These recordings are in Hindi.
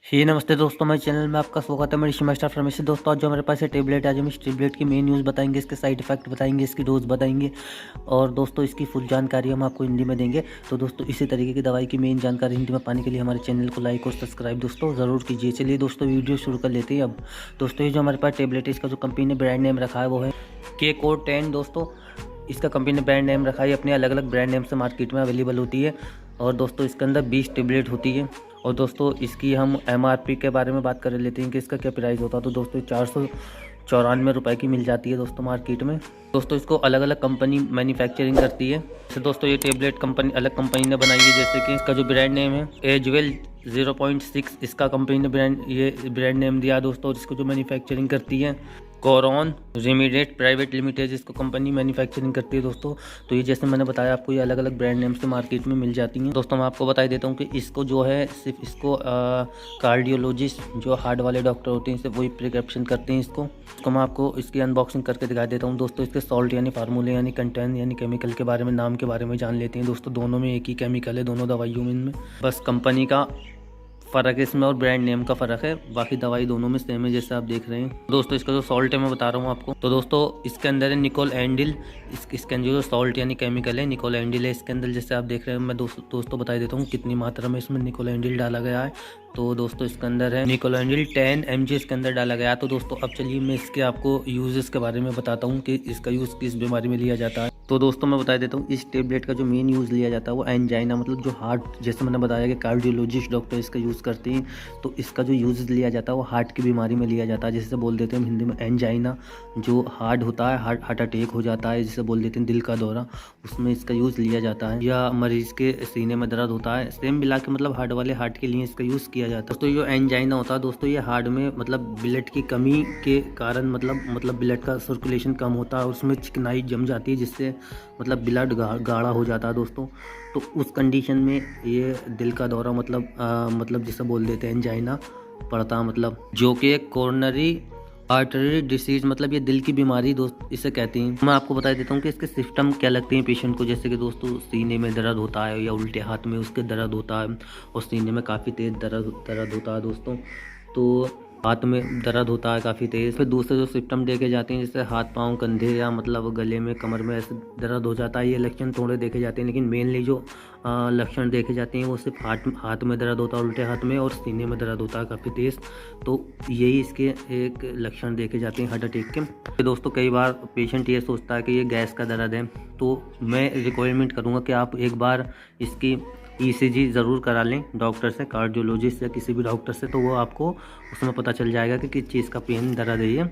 ही नमस्ते दोस्तों, मेरे चैनल में आपका स्वागत है। मेरी शिमा स्टार फार्मेसी। दोस्तों आज जो हमारे पास है टेबलेट, आज हम इस टेबलेट की मेन न्यूज़ बताएंगे, इसके साइड इफेक्ट बताएंगे, इसकी डोज बताएंगे और दोस्तों इसकी फुल जानकारी हम आपको हिंदी में देंगे। तो दोस्तों इसी तरीके की दवाई की मेन जानकारी हिंदी में पाने के लिए हमारे चैनल को लाइक और सब्सक्राइब दोस्तों ज़रूर कीजिए। चलिए दोस्तों वीडियो शुरू कर लेते हैं। अब दोस्तों ये जो हमारे पास टेबलेट है, इसका जो कंपनी ने ब्रांड नेम रखा है वो है K-Code 10। दोस्तों इसका कंपनी ने ब्रांड नेम रखा है, अपने अलग अलग ब्रांड नेम से मार्केट में अवेलेबल होती है और दोस्तों इसके अंदर 20 टेबलेट होती है। और दोस्तों इसकी हम MRP के बारे में बात कर लेते हैं कि इसका क्या प्राइस होता है। तो दोस्तों 494 रुपये की मिल जाती है दोस्तों मार्केट में। दोस्तों इसको अलग अलग कंपनी मैन्युफैक्चरिंग करती है। जैसे दोस्तों ये टेबलेट कंपनी अलग कंपनी ने बनाई है, जैसे कि इसका जो ब्रांड नेम है एजवेल 0.6, इसका कंपनी ने ब्रांड नेम दिया दोस्तों। और इसको जो मैन्युफैक्चरिंग करती है कोरोन रेमीडेट प्राइवेट लिमिटेड, इसको कंपनी मैन्युफैक्चरिंग करती है दोस्तों। तो ये जैसे मैंने बताया आपको, ये अलग अलग ब्रांड नेम से मार्केट में मिल जाती हैं दोस्तों। मैं आपको बता देता हूँ कि इसको जो है सिर्फ इसको कार्डियोलॉजिस्ट जो हार्ट वाले डॉक्टर होते हैं सिर्फ वही प्रिस्क्रिप्शन करते हैं इसको मैं आपको इसकी अनबॉक्सिंग करके दिखा देता हूँ दोस्तों। इसके सॉल्ट यानी फार्मूले यानी कंटेंट यानी केमिकल के बारे में, नाम के बारे में जान लेते हैं दोस्तों। दोनों में एक ही केमिकल है, दोनों दवाइयों में, इनमें बस कंपनी का फ़र्क है इसमें और ब्रांड नेम का फ़र्क है, बाकी दवाई दोनों में सेम है जैसे आप देख रहे हैं दोस्तों। इसका जो सॉल्ट है मैं बता रहा हूँ आपको। तो दोस्तों इसके अंदर है निकोल एंडिल, इसके अंदर जो सॉल्ट यानी केमिकल है निकोल एंडिल है इसके अंदर, जैसे आप देख रहे हैं। मैं दोस्तों बता देता हूँ कितनी मात्रा में इसमें निकोल एंडिल डाला गया है। तो दोस्तों इसके अंदर है निकोल एंडिल 10 mg इसके अंदर डाला गया है। तो दोस्तों अब चलिए मैं इसके आपको यूजेस के बारे में बताता हूँ कि इसका यूज़ किस बीमारी में लिया जाता है। तो दोस्तों मैं बता देता हूँ, इस टेबलेट का जो मेन यूज़ लिया जाता है वो एंजाइना, मतलब जो हार्ट, जैसे मैंने बताया कि कार्डियोलॉजिस्ट डॉक्टर इसका यूज़ करते हैं। तो इसका जो यूज़ लिया जाता है वो हार्ट की बीमारी में लिया जाता है, जिसे बोल देते हैं हम हिंदी में एंजाइना। जो हार्ट होता है, हार्ट अटैक हो जाता है जिसे बोल देते हैं दिल का दौरा, उसमें इसका यूज़ लिया जाता है। या मरीज़ के सीने में दर्द होता है, सेम मिला के मतलब हार्ट वाले हार्ट के लिए इसका यूज़ किया जाता है दोस्तों। जो एंजाइना होता है दोस्तों, ये हार्ट में मतलब ब्लड की कमी के कारण मतलब ब्लड का सर्कुलेशन कम होता है, उसमें चिकनाई जम जाती है जिससे मतलब ब्लड गाढ़ा हो जाता है दोस्तों। तो उस कंडीशन में ये दिल का दौरा मतलब जिसे बोल देते हैं एंजाइना पड़ता, मतलब जो कि एक कोरोनरी आर्टरी डिसीज, मतलब ये दिल की बीमारी दोस्त इसे कहते हैं। मैं आपको बता देता हूँ कि इसके सिस्टम क्या लगते हैं पेशेंट को, जैसे कि दोस्तों सीने में दर्द होता है या उल्टे हाथ में उसके दर्द होता है और सीने में काफ़ी तेज़ दर्द होता है दोस्तों। तो हाथ में दर्द होता है काफ़ी तेज़। फिर दूसरे जो सिम्टम देखे जाते हैं जैसे हाथ पाँव कंधे या मतलब गले में कमर में ऐसे दर्द हो जाता है, ये लक्षण थोड़े देखे जाते हैं। लेकिन मेनली जो लक्षण देखे जाते हैं वो सिर्फ हाथ में दर्द होता है उल्टे हाथ में, और सीने में दर्द होता है काफ़ी तेज़। तो यही इसके एक लक्षण देखे जाते हैं हार्ट अटैक के। दोस्तों कई बार पेशेंट ये सोचता है कि ये गैस का दर्द है, तो मैं रिकमेंड करूँगा कि आप एक बार इसकी ECG ज़रूर करा लें डॉक्टर से, कार्डियोलॉजिस्ट या किसी भी डॉक्टर से, तो वो आपको उसमें पता चल जाएगा कि किस चीज़ का पेन दर्द है ये।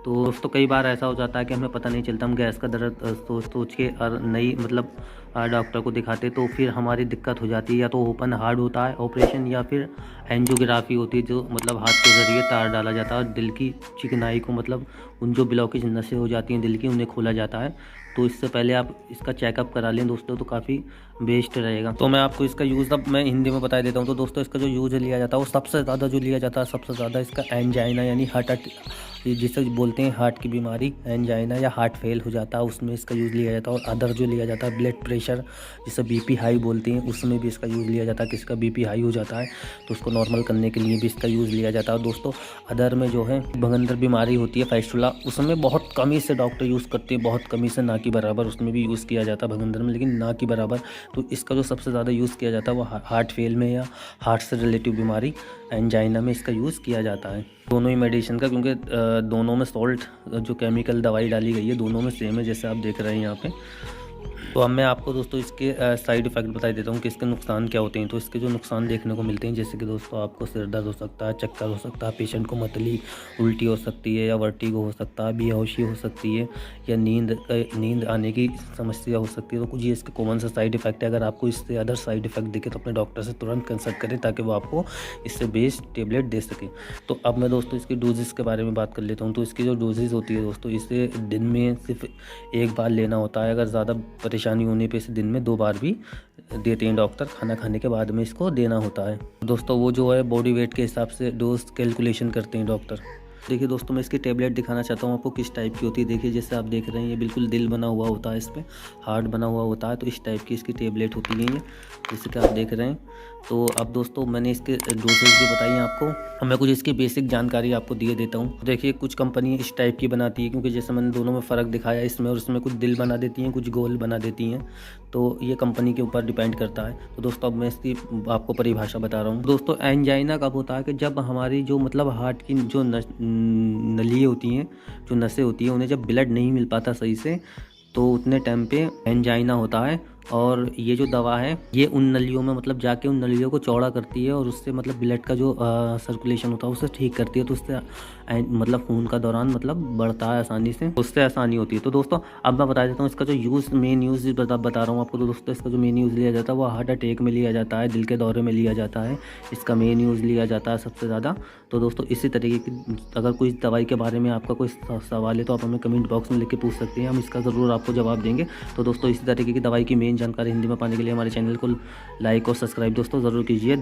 तो दोस्तों कई बार ऐसा हो जाता है कि हमें पता नहीं चलता, हम गैस का दर्द सोच के और नई मतलब डॉक्टर को दिखाते, तो फिर हमारी दिक्कत हो जाती है। या तो ओपन हार्ट होता है ऑपरेशन, या फिर एंजियोग्राफी होती है जो मतलब हाथ के ज़रिए तार डाला जाता है और दिल की चिकनाई को, मतलब उन जो ब्लॉकेज नसें हो जाती हैं दिल की, उन्हें खोला जाता है। तो इससे पहले आप इसका चेकअप करा लें दोस्तों, तो काफ़ी बेस्ट रहेगा। तो मैं आपको इसका यूज़ अब मैं हिंदी में बता देता हूँ। तो दोस्तों इसका जो यूज़ लिया जाता है वो सबसे ज़्यादा जो लिया जाता है, सबसे ज़्यादा इसका एंजाइना यानी जिसे बोलते हैं हार्ट की बीमारी, एंजाइना या हार्ट फेल हो जाता है उसमें इसका यूज़ लिया जाता है। और अदर जो लिया जाता है ब्लड प्रेशर, जिसे BP हाई बोलते हैं, उसमें भी इसका यूज़ लिया जाता है। किसी का BP हाई हो जाता है तो उसको नॉर्मल करने के लिए भी इसका यूज़ लिया जाता है दोस्तों। अदर में जो है भगंदर बीमारी होती है फैस्टुला, उसमें बहुत कमी से डॉक्टर यूज़ करते हैं, बहुत कमी से, ना कि बराबर, उसमें भी यूज़ किया जाता है भगंदर में, लेकिन ना कि बराबर। तो इसका जो सबसे ज़्यादा यूज़ किया जाता है वो हार्ट फेल में या हार्ट से रिलेटिव बीमारी एंजाइना में इसका यूज़ किया जाता है। दोनों ही मेडिसिन का, क्योंकि दोनों में सॉल्ट जो केमिकल दवाई डाली गई है दोनों में सेम है जैसे आप देख रहे हैं यहाँ पे। तो अब मैं आपको दोस्तों इसके साइड इफ़ेक्ट बता देता हूँ कि इसके नुकसान क्या होते हैं। तो इसके जो नुकसान देखने को मिलते हैं, जैसे कि दोस्तों आपको सिर दर्द हो सकता है, चक्कर हो सकता है, पेशेंट को मतली उल्टी हो सकती है या वर्टिगो हो सकता है, बेहोशी हो सकती है, या नींद आने की समस्या हो सकती है। तो कुछ ये इसके कॉमन से साइड इफ़ेक्ट है। अगर आपको इससे अदर साइड इफ़ेक्ट दिखे तो अपने डॉक्टर से तुरंत कंसल्ट करें ताकि वो आपको इससे बेस्ट टेबलेट दे सके। तो अब मैं दोस्तों इसकी डोजेस के बारे में बात कर लेता हूँ। तो इसकी जो डोजेस होती है दोस्तों, इसे दिन में सिर्फ एक बार लेना होता है। अगर ज़्यादा परेशानी होने पे इसे दिन में 2 बार भी देते हैं डॉक्टर, खाना खाने के बाद में इसको देना होता है दोस्तों। वो जो है बॉडी वेट के हिसाब से डोज कैलकुलेशन करते हैं डॉक्टर। देखिए दोस्तों, मैं इसकी टेबलेट दिखाना चाहता हूँ आपको किस टाइप की होती है। देखिए जैसे आप देख रहे हैं, ये बिल्कुल दिल बना हुआ होता है, इस पर हार्ट बना हुआ होता है। तो इस टाइप की इसकी टेबलेट होती है ये, जैसे कि आप देख रहे हैं। तो अब दोस्तों मैंने इसके डोसेज भी बताई आपको, और मैं कुछ इसकी बेसिक जानकारी आपको दिए देता हूँ। देखिए कुछ कंपनी इस टाइप की बनाती है, क्योंकि जैसे मैंने दोनों में फ़र्क दिखाया, इसमें और इसमें कुछ दिल बना देती हैं, कुछ गोल बना देती हैं। तो ये कंपनी के ऊपर डिपेंड करता है। तो दोस्तों अब मैं इसकी आपको परिभाषा बता रहा हूँ। दोस्तों एंजाइना कब होता है कि जब हमारी जो मतलब हार्ट की जो नलियाँ होती हैं, जो नसें होती हैं, उन्हें जब ब्लड नहीं मिल पाता सही से, तो उतने टाइम पे एंजाइना होता है। और ये जो दवा है ये उन नलियों में मतलब जाके उन नलियों को चौड़ा करती है, और उससे मतलब ब्लड का जो सर्कुलेशन होता है उसे ठीक करती है। तो उससे मतलब खून का दौरान मतलब बढ़ता है आसानी से, उससे आसानी होती है। तो दोस्तों अब मैं बता देता हूँ इसका जो मेन यूज़ बता रहा हूँ आपको। तो दोस्तों इसका जो मेन यूज़ लिया जाता है वो हार्ट अटैक में लिया जाता है, दिल के दौरे में लिया जाता है, इसका मेन यूज़ लिया जाता है सबसे ज़्यादा। तो दोस्तों इसी तरीके की अगर कोई दवाई के बारे में आपका कोई सवाल है तो आप हमें कमेंट बॉक्स में लिख के पूछ सकते हैं, हम इसका ज़रूर आपको जवाब देंगे। तो दोस्तों इसी तरीके की दवाई की मेन जानकारी हिंदी में पाने के लिए हमारे चैनल को लाइक और सब्सक्राइब दोस्तों ज़रूर कीजिए।